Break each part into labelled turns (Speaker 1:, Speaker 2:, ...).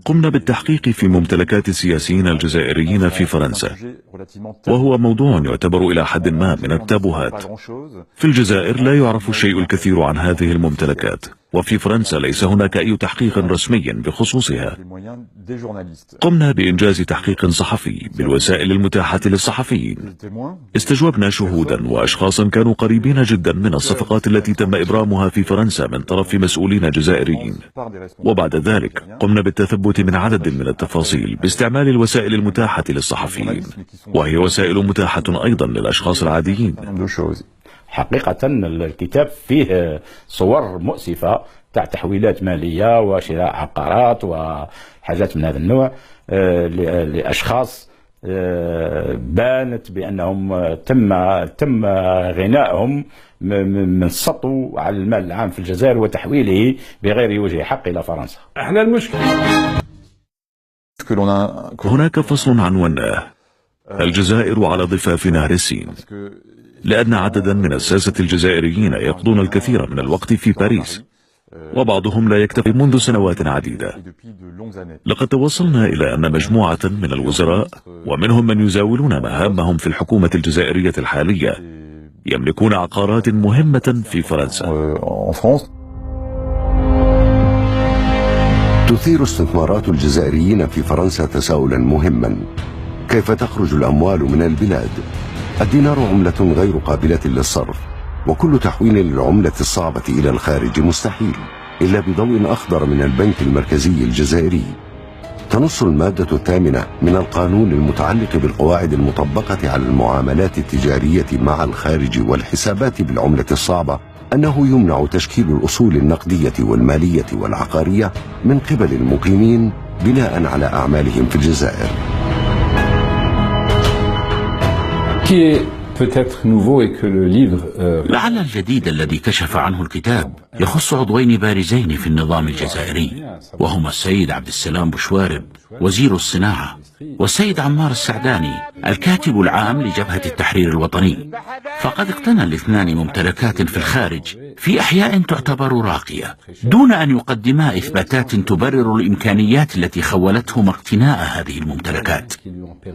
Speaker 1: قمنا بالتحقيق في ممتلكات السياسيين الجزائريين في فرنسا، وهو موضوع يعتبر إلى حد ما من التابوهات. في الجزائر لا يعرف الشيء الكثير عن هذه الممتلكات، وفي فرنسا ليس هناك أي تحقيق رسمي بخصوصها. قمنا بإنجاز تحقيق صحفي بالوسائل المتاحة للصحفيين. استجوبنا شهودا وأشخاصا كانوا قريبين جدا من الصفقات التي تم إبرامها في فرنسا من طرف مسؤولين جزائريين، وبعد ذلك قمنا بالتثبت من عدد من التفاصيل باستعمال الوسائل المتاحة للصحفيين، وهي وسائل متاحة أيضا للأشخاص العاديين.
Speaker 2: حقيقة الكتاب فيه صور مؤسفة تاع تحويلات مالية وشراء عقارات وحاجات من هذا النوع لأشخاص بانت بأنهم تم غنائهم من السطو على المال العام في الجزائر وتحويله بغير وجه حق إلى فرنسا.
Speaker 3: احنا المشكلة
Speaker 1: هناك فصل عنوانه الجزائر على ضفاف نهر السين، لأن عددا من الساسة الجزائريين يقضون الكثير من الوقت في باريس، وبعضهم لا يكتفي منذ سنوات عديدة. لقد توصلنا إلى أن مجموعة من الوزراء ومنهم من يزاولون مهامهم في الحكومة الجزائرية الحالية يملكون عقارات مهمة في فرنسا.
Speaker 4: تثير استثمارات الجزائريين في فرنسا تساؤلا مهما: كيف تخرج الأموال من البلاد؟ الدينار عملة غير قابلة للصرف، وكل تحويل للعملة الصعبة إلى الخارج مستحيل إلا بضوء أخضر من البنك المركزي الجزائري. تنص المادة الثامنة من القانون المتعلق بالقواعد المطبقة على المعاملات التجارية مع الخارج والحسابات بالعملة الصعبة أنه يمنع تشكيل الأصول النقدية والمالية والعقارية من قبل المقيمين بناء على أعمالهم في الجزائر.
Speaker 5: لعل الجديد الذي كشف عنه الكتاب يخص عضوين بارزين في النظام الجزائري، وهما السيد عبد السلام بوشوارب وزير الصناعة، والسيد عمار السعداني الكاتب العام لجبهة التحرير الوطني. فقد اقتنى الاثنان ممتلكات في الخارج في أحياء تعتبر راقية، دون أن يقدما إثباتات تبرر الإمكانيات التي خولتهما اقتناء هذه الممتلكات.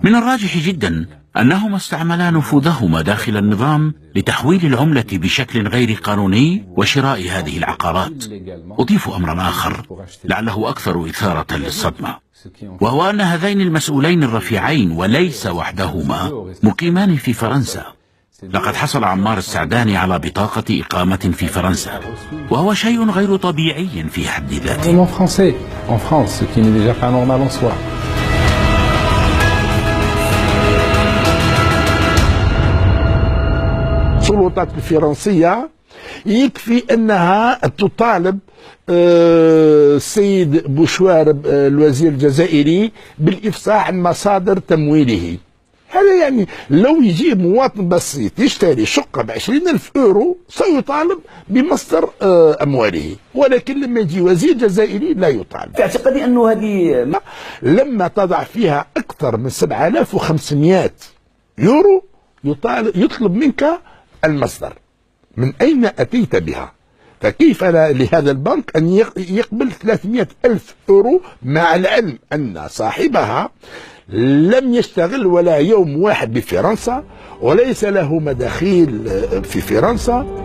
Speaker 5: من الراجح جدا أنهما استعملا نفوذهما داخل النظام لتحويل العملة بشكل غير قانوني وشراء هذه العقارات. أضيف أمرا آخر لعله أكثر إثارة للصدمة، وهو أن هذين المسؤولين الرفيعين وليس وحدهما مقيمان في فرنسا. لقد حصل عمار السعداني على بطاقة إقامة في فرنسا، وهو شيء غير طبيعي في حد ذاته.
Speaker 3: السلطات الفرنسية يكفي أنها تطالب السيد بوشوارب الوزير الجزائري بالإفصاح عن مصادر تمويله. هذا يعني لو يجي مواطن بسيط يشتري شقة ب20,000 يورو سيطالب بمصدر أمواله، ولكن لما يجي وزير جزائري لا يطالب.
Speaker 2: في اعتقادي أنه هذه
Speaker 3: لما تضع فيها أكثر من 7,500 يورو يطلب منك المصدر، من أين أتيت بها؟ فكيف لهذا البنك أن يقبل 300,000 يورو مع العلم أن صاحبها لم يشتغل ولا يوم واحد بفرنسا وليس له مداخيل في فرنسا؟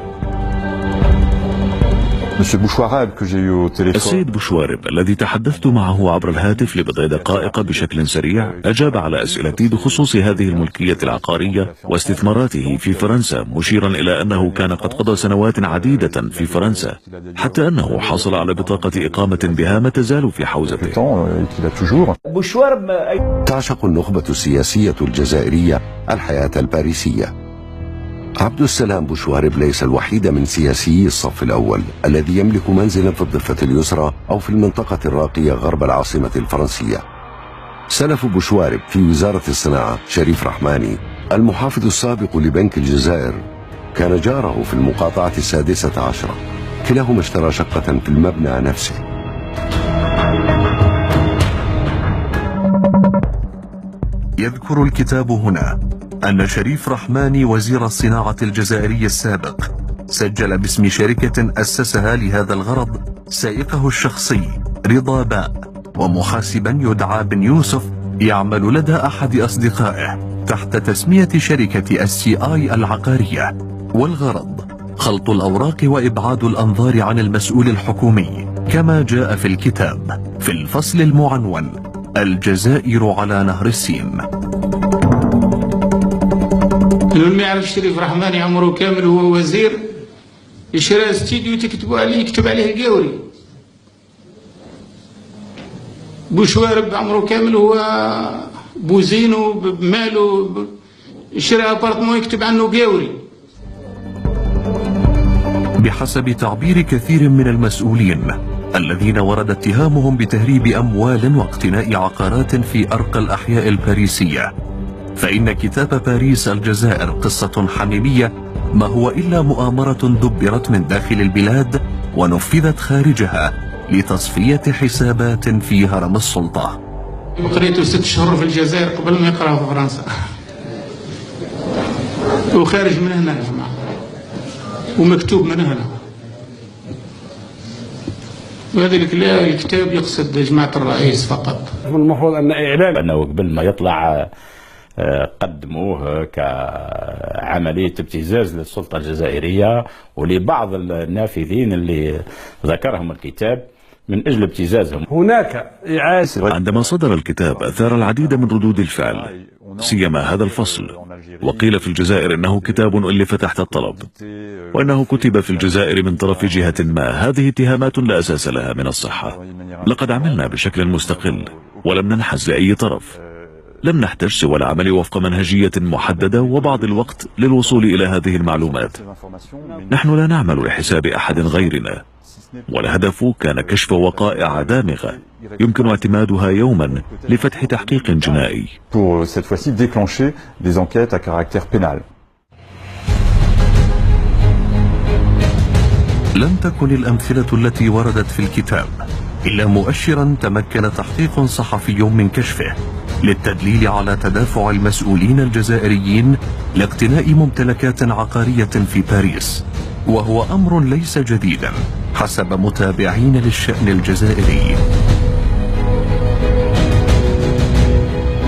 Speaker 1: السيد بوشوارب الذي تحدثت معه عبر الهاتف لبضع دقائق بشكل سريع أجاب على أسئلتي بخصوص هذه الملكية العقارية واستثماراته في فرنسا، مشيرا إلى أنه كان قد قضى سنوات عديدة في فرنسا، حتى أنه حصل على بطاقة إقامة بها ما تزال في حوزته.
Speaker 4: تعشق النخبة السياسية الجزائرية الحياة الباريسية. عبد السلام بوشوارب ليس الوحيد من سياسيي الصف الأول الذي يملك منزلا في الضفة اليسرى أو في المنطقة الراقية غرب العاصمة الفرنسية. سلف بوشوارب في وزارة الصناعة شريف رحماني المحافظ السابق لبنك الجزائر كان جاره في المقاطعة 16. كلاهما اشترى شقة في المبنى نفسه.
Speaker 6: يذكر الكتاب هنا أن شريف رحماني وزير الصناعة الجزائري السابق سجل باسم شركة أسسها لهذا الغرض سائقه الشخصي رضا باء، ومحاسبا يدعى بن يوسف يعمل لدى أحد أصدقائه تحت تسمية شركة SCI العقارية، والغرض خلط الأوراق وإبعاد الأنظار عن المسؤول الحكومي، كما جاء في الكتاب في الفصل المعنون الجزائر على نهر السين.
Speaker 7: اللي ما يعرف شريف رحماني عمره كامل هو وزير، يشرى استديو تكتبوا عليه يكتب عليه القاوري. بوشوارب عمره كامل هو بوزينو بماله يشرى ابارتمون يكتب عنه قاوري.
Speaker 6: بحسب تعبير كثير من المسؤولين الذين ورد اتهامهم بتهريب أموال واقتناء عقارات في أرقى الأحياء الباريسية، فإن كتاب باريس الجزائر قصة حميمية ما هو إلا مؤامرة دبرت من داخل البلاد ونفذت خارجها لتصفية حسابات في هرم السلطة.
Speaker 7: قريته 6 شهور في الجزائر قبل ما يقرأ في فرنسا، وخارج من هنا يا جماعة، ومكتوب من هنا. وهذا الكتاب يقصد جماعة الرئيس فقط.
Speaker 2: المفروض أن إعلام أنه قبل ما يطلع قدموه كعملية ابتزاز للسلطة الجزائرية ولبعض النافذين اللي ذكرهم الكتاب من أجل ابتزازهم.
Speaker 8: هناك إعادة.
Speaker 1: عندما صدر الكتاب أثار العديد من ردود الفعل، سيما هذا الفصل، وقيل في الجزائر إنه كتاب ألف تحت الطلب، وأنه كتب في الجزائر من طرف جهة ما. هذه اتهامات لا أساس لها من الصحة. لقد عملنا بشكل مستقل ولم ننحز لأي طرف، لم نحتج سوى العمل وفق منهجية محددة وبعض الوقت للوصول إلى هذه المعلومات. نحن لا نعمل لحساب أحد غيرنا، والهدف كان كشف وقائع دامغة يمكن اعتمادها يوما لفتح تحقيق جنائي.
Speaker 6: لم تكن الأمثلة التي وردت في الكتاب إلا مؤشرا تمكن تحقيق صحفي من كشفه للتدليل على تدافع المسؤولين الجزائريين لاقتناء ممتلكات عقارية في باريس، وهو أمر ليس جديدا حسب متابعين للشأن الجزائري.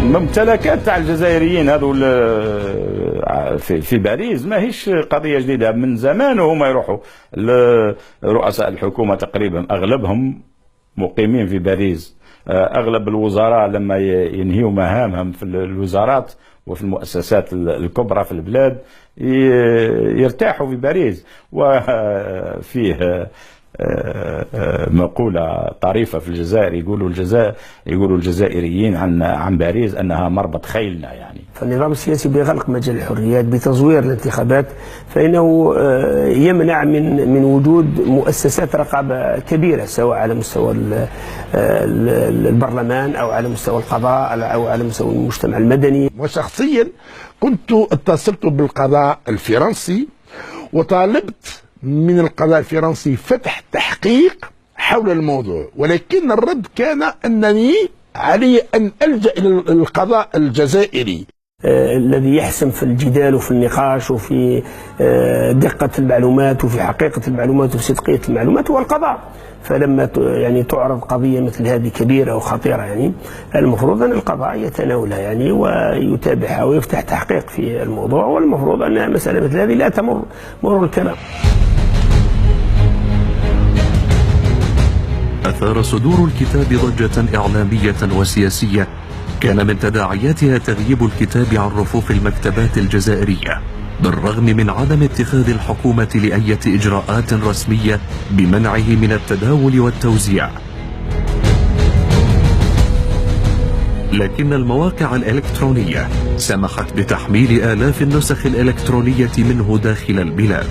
Speaker 2: ممتلكات تاع الجزائريين هذو في باريس ما هيش قضية جديدة، من زمان وهما يروحوا رؤساء الحكومة تقريبا أغلبهم مقيمين في باريس. أغلب الوزراء لما ينهيوا مهامهم في الوزارات وفي المؤسسات الكبرى في البلاد يرتاحوا في باريس. وفيه مقولة طريفة في الجزائر يقولوا الجزائريين عن باريس أنها مربط خيلنا. يعني
Speaker 8: فالنظام السياسي بغلق مجال الحريات بتزوير الانتخابات، فإنه يمنع من وجود مؤسسات رقابة كبيرة، سواء على مستوى البرلمان أو على مستوى القضاء أو على مستوى المجتمع المدني.
Speaker 3: وشخصيا كنت اتصلت بالقضاء الفرنسي وطالبت من القضاء الفرنسي فتح تحقيق حول الموضوع، ولكن الرد كان أنني علي أن ألجأ إلى القضاء الجزائري
Speaker 8: الذي يحسم في الجدال وفي النقاش وفي دقة المعلومات وفي حقيقة المعلومات وفي صدقية المعلومات هو القضاء. فلما يعني تعرض قضية مثل هذه كبيرة وخطيرة، يعني المفروض أن القضاء يتناولها يعني ويتابعها ويفتح تحقيق في الموضوع، والمفروض أن مسألة مثل هذه لا تمر مرور الكرام.
Speaker 6: أثار صدور الكتاب ضجة إعلامية وسياسية كان من تداعياتها تغييب الكتاب عن رفوف المكتبات الجزائرية، بالرغم من عدم اتخاذ الحكومة لأية إجراءات رسمية بمنعه من التداول والتوزيع. لكن المواقع الإلكترونية سمحت بتحميل آلاف النسخ الإلكترونية منه داخل البلاد.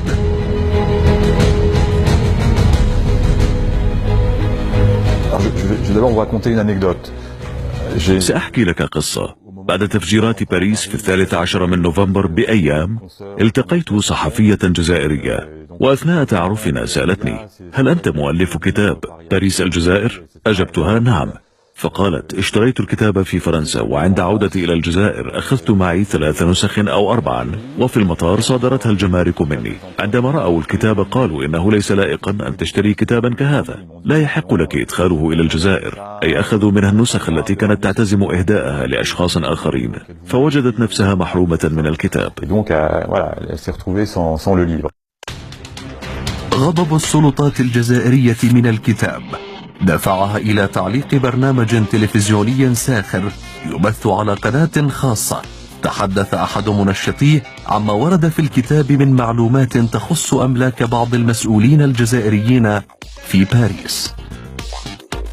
Speaker 1: سأحكي لك قصة. بعد تفجيرات باريس في 13 من نوفمبر بأيام، التقيت صحفية جزائرية، وأثناء تعارفنا سألتني: هل أنت مؤلف كتاب باريس الجزائر؟ أجبتها نعم. فقالت: اشتريت الكتاب في فرنسا، وعند عودتي إلى الجزائر أخذت معي 3 نسخ أو 4، وفي المطار صادرتها الجمارك مني. عندما رأوا الكتاب قالوا: إنه ليس لائقا أن تشتري كتابا كهذا، لا يحق لك إدخاله إلى الجزائر. أي أخذوا منها النسخ التي كانت تعتزم إهداءها لأشخاص آخرين، فوجدت نفسها محرومة من الكتاب.
Speaker 6: غضب السلطات الجزائرية من الكتاب دفعها إلى تعليق برنامج تلفزيوني ساخر يبث على قناة خاصة. تحدث أحد منشطيه عما ورد في الكتاب من معلومات تخص أملاك بعض المسؤولين الجزائريين في باريس.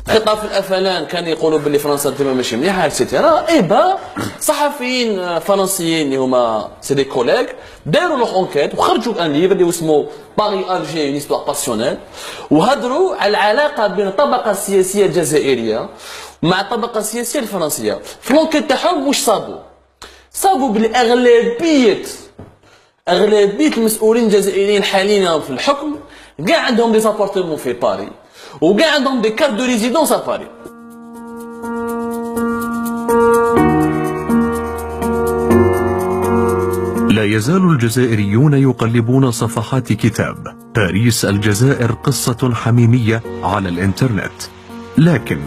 Speaker 9: خطاب في الافلان كان يقولوا باللي فرنسا تما ماشي مليحه اكسيتيرا. ايبا صحفيين فرنسيين اللي هما سي دي كوليغ داروا لوغ اونكيت وخرجوا ان ليفر اللي اسمه باري الجي اون هيستوار باسيونيل، وهضروا على العلاقه بين الطبقه السياسيه الجزائريه مع الطبقه السياسيه الفرنسيه. في لونكيت تاعهم واش صابوا بلي اغلبيه المسؤولين الجزائريين حاليا في الحكم كاع عندهم دي زابارتمون في باري، وكاع عندهم دي كارت دو ريزيدونس ا باري.
Speaker 6: لا يزال الجزائريون يقلبون صفحات كتاب باريس الجزائر قصة حميمية على الانترنت، لكن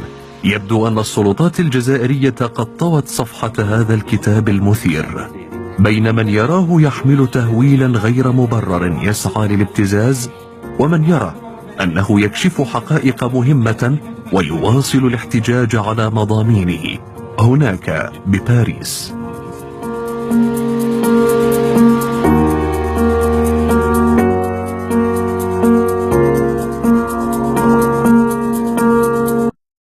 Speaker 6: يبدو أن السلطات الجزائرية قد طوت صفحة هذا الكتاب المثير، بين من يراه يحمل تهويلا غير مبرر يسعى للابتزاز، ومن يرى أنه يكشف حقائق مهمة ويواصل الاحتجاج على مضامينه هناك بباريس.